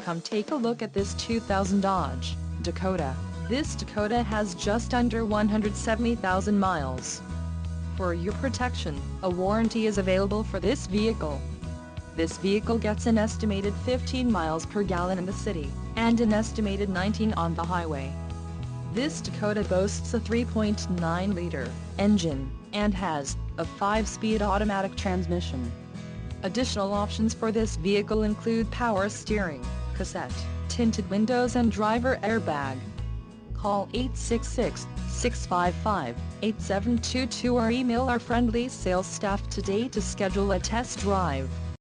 Come take a look at this 2000 Dodge Dakota. This Dakota has just under 170,000 miles. For your protection, a warranty is available for this vehicle. This vehicle gets an estimated 15 miles per gallon in the city, and an estimated 19 on the highway. This Dakota boasts a 3.9-liter engine, and has a 5-speed automatic transmission. Additional options for this vehicle include power steering, cassette, tinted windows and driver airbag. Call 866-655-8722 or email our friendly sales staff today to schedule a test drive.